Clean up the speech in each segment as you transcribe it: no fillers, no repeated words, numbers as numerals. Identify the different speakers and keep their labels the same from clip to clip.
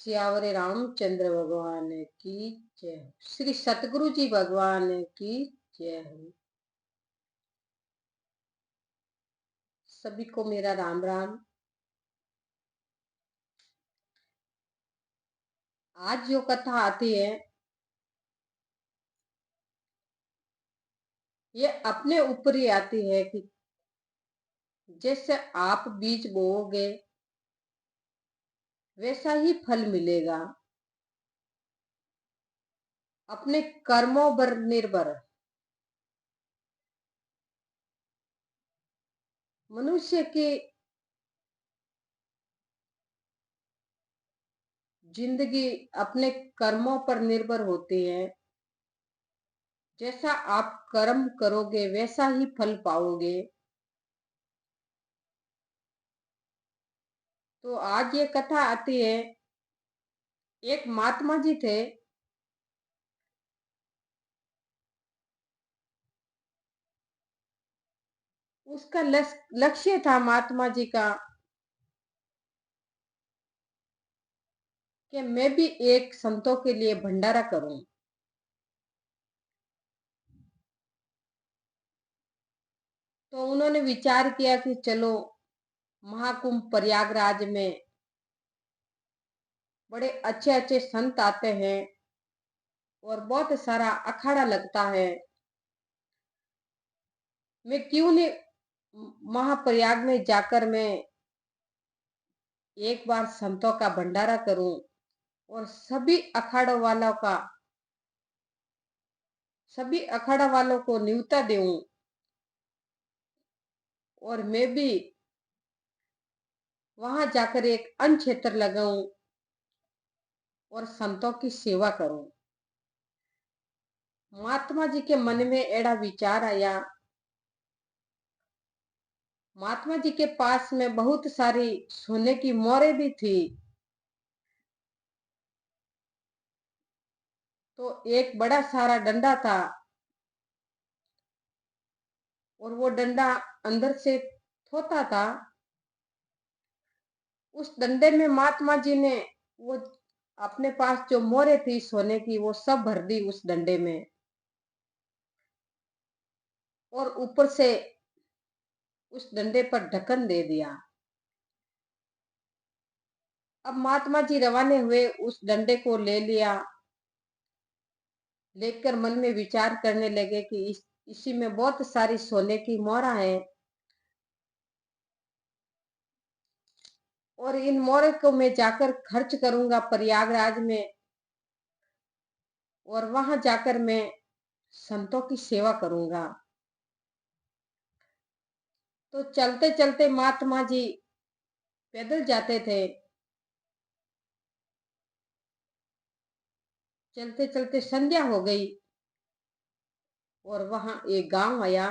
Speaker 1: सियावरे रामचंद्र भगवान की जय हो। श्री सतगुरु जी भगवान की जय हो। सभी को मेरा राम राम। आज जो कथा आती है ये अपने ऊपर ही आती है कि जैसे आप बीज बोओगे वैसा ही फल मिलेगा। अपने कर्मों पर निर्भर। मनुष्य की जिंदगी अपने कर्मों पर निर्भर होती है। जैसा आप कर्म करोगे वैसा ही फल पाओगे। तो आज ये कथा आती है, एक महात्मा जी थे। उसका लक्ष्य था महात्मा जी का कि मैं भी एक संतों के लिए भंडारा करूं। तो उन्होंने विचार किया कि चलो महाकुंभ प्रयागराज में बड़े अच्छे अच्छे संत आते हैं और बहुत सारा अखाड़ा लगता है। मैं क्यों नहीं महाप्रयाग में जाकर मैं एक बार संतों का भंडारा करूं और सभी अखाड़ा वालों को न्योता दूं और मैं भी वहां जाकर एक अन्न क्षेत्र लगाऊं और संतों की सेवा करूं। महात्मा जी के मन में एड़ा विचार आया। महात्मा जी के पास में बहुत सारी सोने की मोहरें भी थी। तो एक बड़ा सारा डंडा था और वो डंडा अंदर से थोथा था। उस डंडे में महात्मा जी ने वो अपने पास जो मोहरें थी सोने की वो सब भर दी उस डंडे में और ऊपर से उस डंडे पर ढक्कन दे दिया। अब महात्मा जी रवाने हुए, उस डंडे को ले लिया। लेकर मन में विचार करने लगे कि इसी में बहुत सारी सोने की मोहरा है और इन मोहरे को मैं जाकर खर्च करूंगा प्रयागराज में और वहां जाकर मैं संतों की सेवा करूंगा। तो चलते चलते महात्मा जी पैदल जाते थे। चलते चलते संध्या हो गई और वहां एक गांव आया।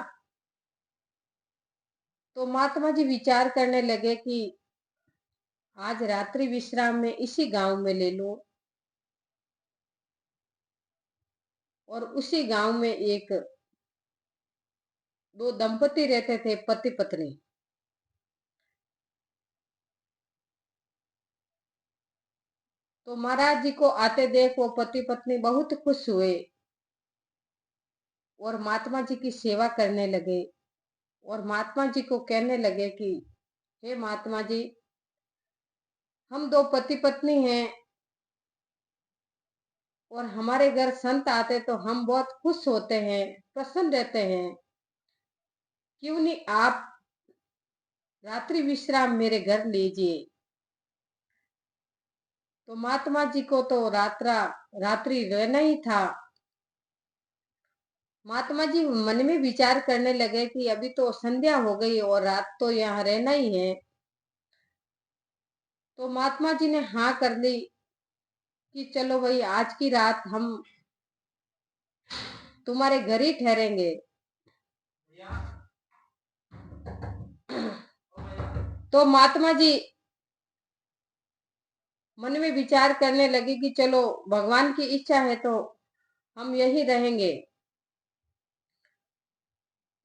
Speaker 1: तो महात्मा जी विचार करने लगे कि आज रात्रि विश्राम में इसी गांव में ले लो। और उसी गांव में एक दो दंपति रहते थे, पति पत्नी। तो महाराज जी को आते देख वो पति पत्नी बहुत खुश हुए और महात्मा जी की सेवा करने लगे और महात्मा जी को कहने लगे कि हे महात्मा जी, हम दो पति पत्नी हैं और हमारे घर संत आते तो हम बहुत खुश होते हैं, प्रसन्न रहते हैं। क्यों नहीं आप रात्रि विश्राम मेरे घर लीजिए। तो महात्मा जी को तो रात्रि रहना ही था। महात्मा जी मन में विचार करने लगे कि अभी तो संध्या हो गई और रात तो यहाँ रहना ही है। तो महात्मा जी ने हाँ कर ली कि चलो भाई आज की रात हम तुम्हारे घर ही ठहरेंगे। तो महात्मा जी मन में विचार करने लगे कि चलो भगवान की इच्छा है तो हम यही रहेंगे।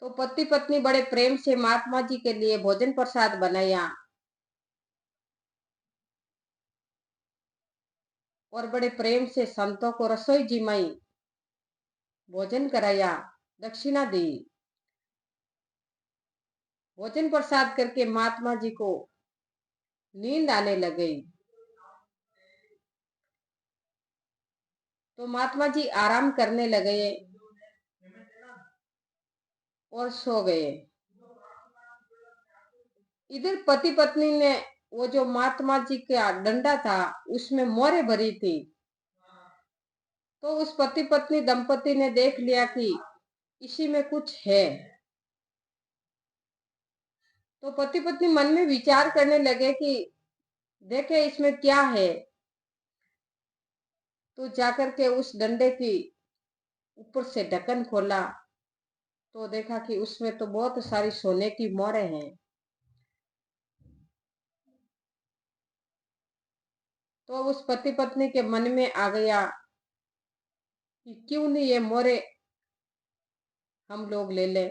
Speaker 1: तो पति पत्नी बड़े प्रेम से महात्मा जी के लिए भोजन प्रसाद बनाया और बड़े प्रेम से संतों को रसोई जिमाई, भोजन कराया, दक्षिणा दी। भोजन प्रसाद करके महात्मा जी को नींद आने लग गई। तो महात्मा जी आराम करने लगे और सो गए। इधर पति पत्नी ने वो जो महात्मा जी का डंडा था उसमें मोहरें भरी थी। तो उस पति पत्नी दंपति ने देख लिया कि इसी में कुछ है। तो पति पत्नी मन में विचार करने लगे कि देखे इसमें क्या है। तो जाकर के उस डंडे की ऊपर से ढक्कन खोला तो देखा कि उसमें तो बहुत सारी सोने की मोहरें हैं। तो उस पति पत्नी के मन में आ गया कि क्यों नहीं ये मोहरें हम लोग ले ले।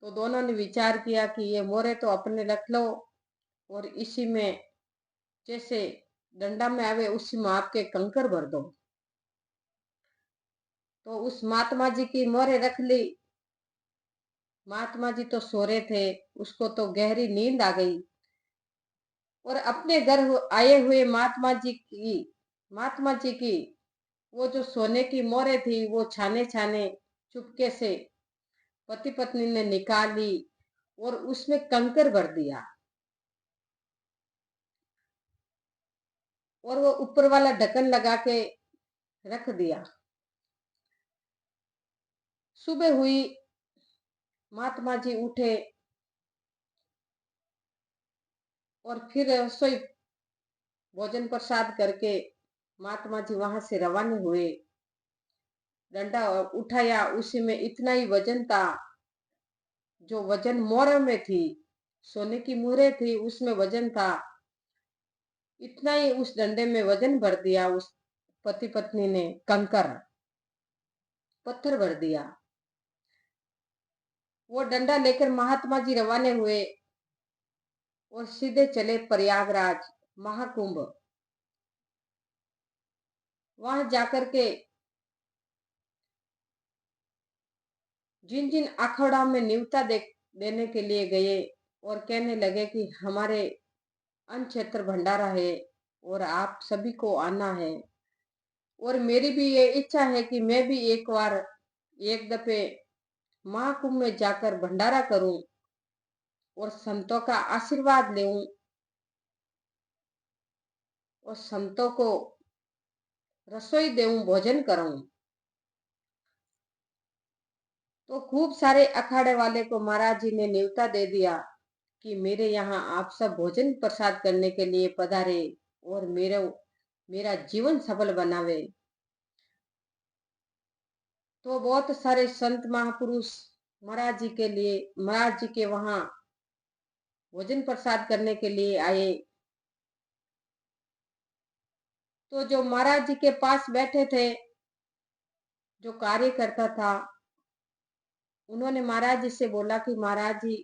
Speaker 1: तो दोनों ने विचार किया कि ये मोहरें तो अपने रख लो और इसी में जैसे डंडा में आवे उसी में आपके कंकर भर दो। तो उस महात्मा जी की मोहरें रख ली। महात्मा जी तो सो रहे थे, उसको तो गहरी नींद आ गई और अपने घर आए हुए महात्मा जी की वो जो सोने की मोहरें थी वो छाने छाने चुपके से पति पत्नी ने निकाली और उसमें कंकर भर दिया और वो ऊपर वाला ढक्कन लगा के रख दिया। सुबह हुई, महात्मा जी उठे और फिर रसोई भोजन प्रसाद करके महात्मा जी वहां से रवाना हुए। डंडा उठाया, उसी में इतना ही वजन था जो वजन मोहरों में थी। सोने की मोहरें थी उसमें वजन था, इतना ही उस डंडे में वजन भर दिया। उस पति पत्नी ने कंकर पत्थर भर दिया। वो डंडा लेकर महात्मा जी रवाने हुए और सीधे चले प्रयागराज महाकुंभ। वहां जाकर के जिन जिन अखाड़ा में न्योता देने के लिए गए और कहने लगे कि हमारे अन्न क्षेत्र भंडारा है और आप सभी को आना है और मेरी भी ये इच्छा है कि मैं भी एक बार एक दफे महाकुंभ में जाकर भंडारा करूं और संतों का आशीर्वाद लेऊं और संतों को रसोई देऊं, भोजन कराऊं। तो खूब सारे अखाड़े वाले को महाराज जी ने न्योता दे दिया कि मेरे यहाँ आप सब भोजन प्रसाद करने के लिए पधारे और मेरा जीवन सफल बनावे। तो बहुत सारे संत महापुरुष महाराज जी के वहां भोजन प्रसाद करने के लिए आए। तो जो महाराज जी के पास बैठे थे, जो कार्यकर्ता था, उन्होंने महाराज जी से बोला कि महाराज जी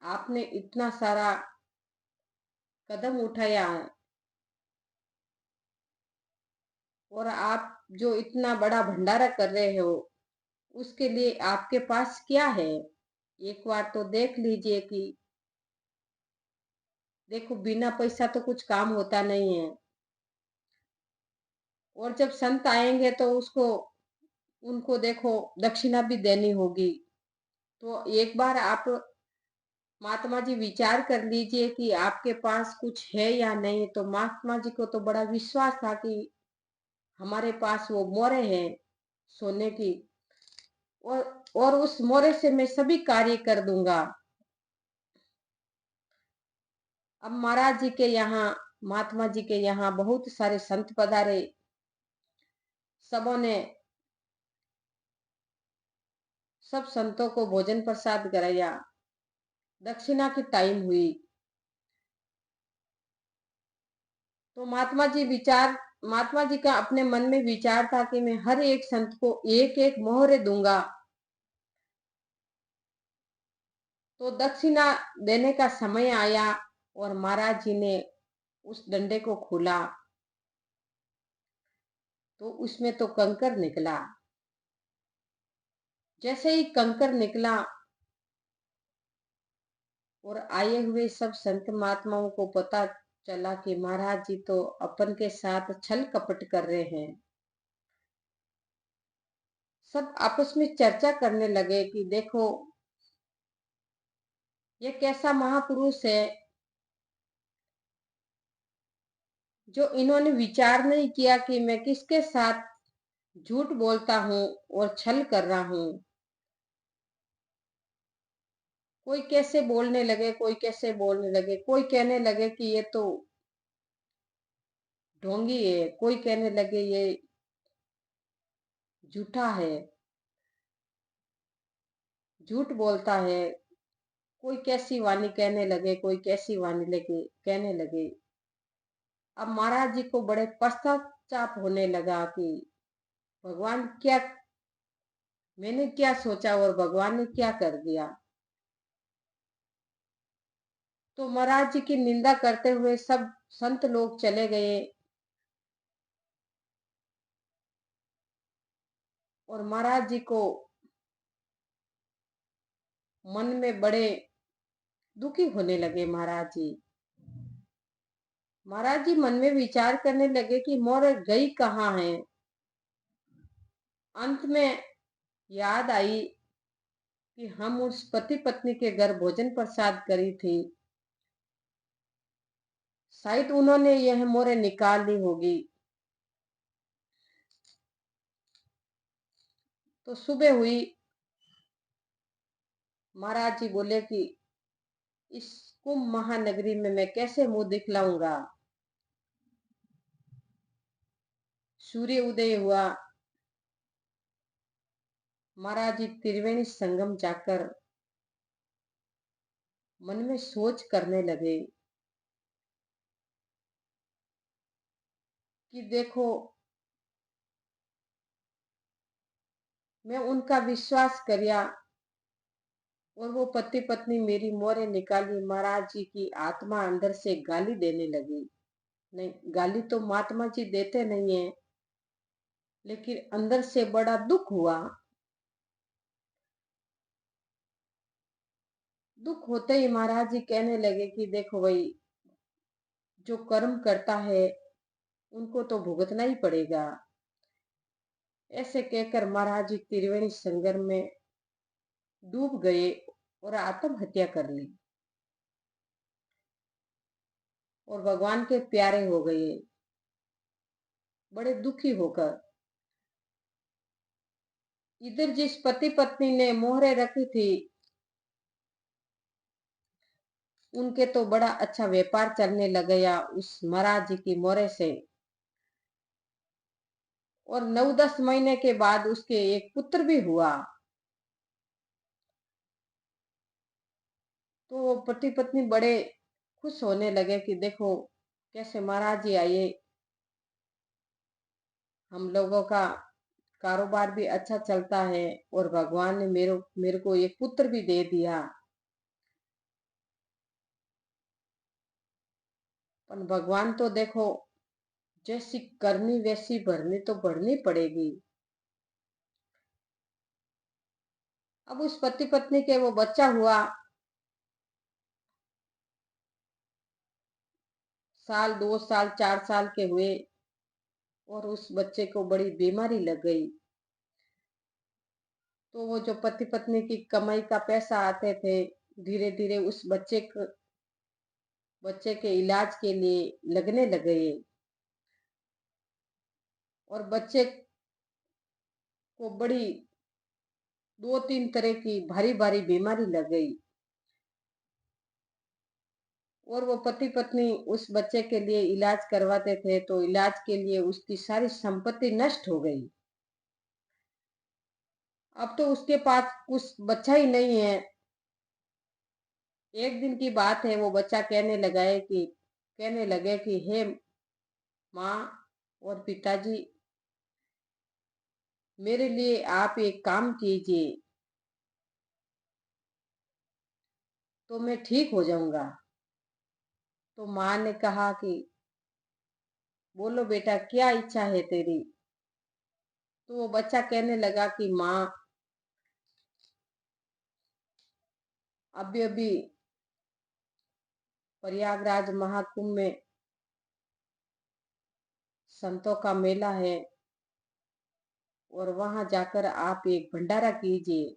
Speaker 1: आपने इतना सारा कदम उठाया है और आप जो इतना बड़ा भंडारा कर रहे हो उसके लिए आपके पास क्या है, एक बार तो देख लीजिए। कि देखो बिना पैसा तो कुछ काम होता नहीं है और जब संत आएंगे तो उनको देखो दक्षिणा भी देनी होगी। तो एक बार आप महात्मा जी विचार कर लीजिए कि आपके पास कुछ है या नहीं। तो महात्मा जी को तो बड़ा विश्वास था कि हमारे पास वो मोहरें हैं सोने की और उस मोहरे से मैं सभी कार्य कर दूंगा। अब महाराज जी के यहाँ महात्मा जी के यहाँ बहुत सारे संत पधारे। सबों ने सब संतों को भोजन प्रसाद कराया। दक्षिणा की टाइम हुई तो महात्मा जी का अपने मन में विचार था कि मैं हर एक संत को एक एक मोहरे दूंगा। तो दक्षिणा देने का समय आया और महाराज जी ने उस डंडे को खोला तो उसमें तो कंकर निकला। जैसे ही कंकर निकला और आए हुए सब संत महात्माओं को पता चला कि महाराज जी तो अपन के साथ छल कपट कर रहे हैं। सब आपस में चर्चा करने लगे कि देखो ये कैसा महापुरुष है जो इन्होंने विचार नहीं किया कि मैं किसके साथ झूठ बोलता हूँ और छल कर रहा हूँ। कोई कैसे बोलने लगे, कोई कैसे बोलने लगे, कोई कहने लगे कि ये तो ढोंगी है, कोई कहने लगे ये झूठा है, झूठ बोलता है। कोई कैसी वाणी कहने लगे, कोई कैसी वाणी लगे कहने लगे। अब महाराज जी को बड़े पश्चाताप होने लगा कि भगवान क्या, मैंने क्या सोचा और भगवान ने क्या कर दिया। तो महाराज जी की निंदा करते हुए सब संत लोग चले गए और महाराज जी को मन में बड़े दुखी होने लगे। महाराज जी मन में विचार करने लगे कि मोर गई कहाँ है। अंत में याद आई कि हम उस पति पत्नी के घर भोजन प्रसाद करी थी, शायद उन्होंने यह मोरे निकाल ली होगी। तो सुबह हुई, महाराज जी बोले कि इस कुंभ महानगरी में मैं कैसे मुंह दिखलाऊंगा। सूर्य उदय हुआ, महाराज जी त्रिवेणी संगम जाकर मन में सोच करने लगे कि देखो मैं उनका विश्वास किया और वो पति पत्नी मेरी मोरे निकाली। महाराज जी की आत्मा अंदर से गाली देने लगी। नहीं, गाली तो महात्मा जी देते नहीं है, लेकिन अंदर से बड़ा दुख हुआ। दुख होते ही महाराज जी कहने लगे कि देखो भाई, जो कर्म करता है उनको तो भुगतना ही पड़ेगा। ऐसे कहकर महाराज जी त्रिवेणी संगम में डूब गए और आत्महत्या कर ली और भगवान के प्यारे हो गए, बड़े दुखी होकर। इधर जिस पति पत्नी ने मोहरे रखी थी उनके तो बड़ा अच्छा व्यापार चलने लग गया उस महाराज जी की मोहरे से। और 9-10 महीने के बाद उसके एक पुत्र भी हुआ। तो वो पति पत्नी बड़े खुश होने लगे कि देखो कैसे महाराज जी आए, हम लोगों का कारोबार भी अच्छा चलता है और भगवान ने मेरे को एक पुत्र भी दे दिया। पर भगवान तो देखो जैसी करनी वैसी भरनी तो भरनी पड़ेगी। अब उस पति पत्नी के वो बच्चा हुआ, साल 2 साल 4 साल के हुए और उस बच्चे को बड़ी बीमारी लग गई। तो वो जो पति पत्नी की कमाई का पैसा आते थे धीरे धीरे उस बच्चे के इलाज के लिए लगने लग गए और बच्चे को बड़ी 2-3 तरह की भारी भारी बीमारी लग गई। और वो पति पत्नी उस बच्चे के लिए इलाज करवाते थे तो इलाज के लिए उसकी सारी संपत्ति नष्ट हो गई। अब तो उसके पास कुछ बच्चा ही नहीं है। एक दिन की बात है, वो बच्चा कहने लगे कि हे माँ और पिताजी, मेरे लिए आप एक काम कीजिए तो मैं ठीक हो जाऊंगा। तो माँ ने कहा कि बोलो बेटा क्या इच्छा है तेरी। तो वो बच्चा कहने लगा कि माँ, अभी अभी प्रयागराज महाकुंभ में संतों का मेला है और वहां जाकर आप एक भंडारा कीजिए।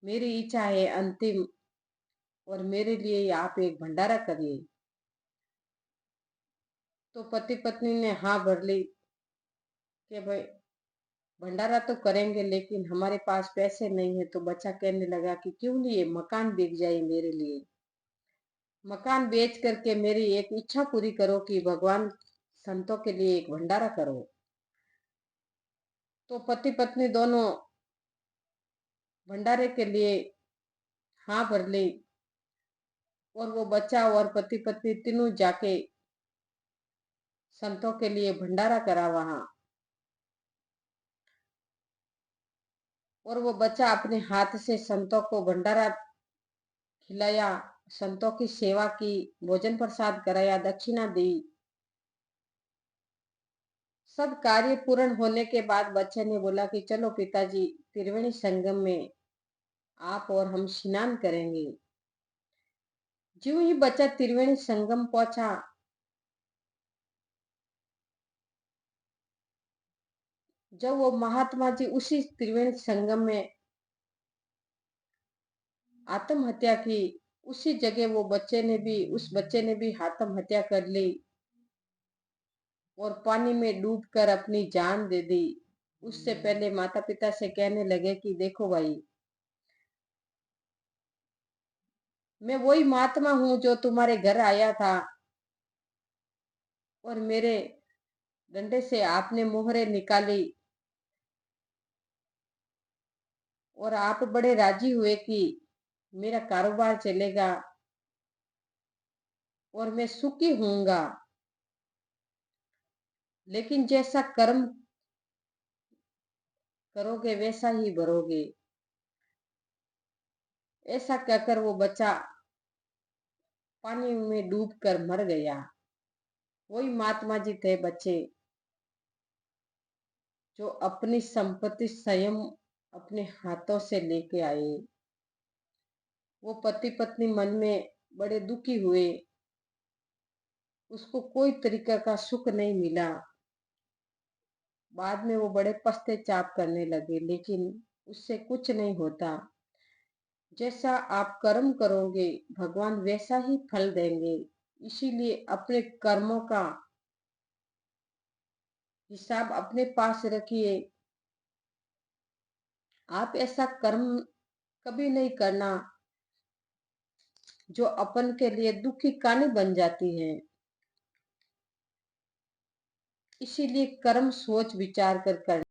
Speaker 1: मेरी इच्छा है अंतिम, और मेरे लिए आप एक भंडारा करिए। तो पति पत्नी ने हाँ भर ली कि भाई भंडारा तो करेंगे, लेकिन हमारे पास पैसे नहीं है। तो बच्चा कहने लगा कि क्यों नहीं ये मकान बिक जाए मेरे लिए। मकान बेच करके मेरी एक इच्छा पूरी करो कि भगवान संतों के लिए एक भंडारा करो। तो पति पत्नी दोनों भंडारे के लिए हाँ भर ली, और वो बच्चा और पति पत्नी तीनों जाके संतों के लिए भंडारा करा वहां। और वो बच्चा अपने हाथ से संतों को भंडारा खिलाया, संतों की सेवा की, भोजन प्रसाद कराया, दक्षिणा दी। सब कार्य पूर्ण होने के बाद बच्चे ने बोला कि चलो पिताजी, त्रिवेणी संगम में आप और हम स्नान करेंगे। ज्यों ही बच्चा त्रिवेणी संगम पहुंचा, जब वो महात्मा जी उसी त्रिवेणी संगम में आत्महत्या की, उसी जगह उस बच्चे ने भी आत्महत्या कर ली और पानी में डूबकर अपनी जान दे दी। उससे पहले माता पिता से कहने लगे कि देखो भाई, मैं वही महात्मा हूँ जो तुम्हारे घर आया था और मेरे डंडे से आपने मोहरे निकाली और आप बड़े राजी हुए कि मेरा कारोबार चलेगा और मैं सुखी होऊंगा। लेकिन जैसा कर्म करोगे वैसा ही भरोगे। ऐसा कहकर वो बच्चा पानी में डूबकर मर गया। वही महात्मा जी थे बच्चे जो अपनी संपत्ति स्वयं अपने हाथों से लेके आए। वो पति पत्नी मन में बड़े दुखी हुए, उसको कोई तरीका का सुख नहीं मिला। बाद में वो बड़े पश्चाताप करने लगे, लेकिन उससे कुछ नहीं होता। जैसा आप कर्म करोगे भगवान वैसा ही फल देंगे। इसीलिए अपने कर्मों का हिसाब अपने पास रखिए। आप ऐसा कर्म कभी नहीं करना जो अपन के लिए दुख की कहानी बन जाती है। इसीलिए कर्म सोच विचार कर करना।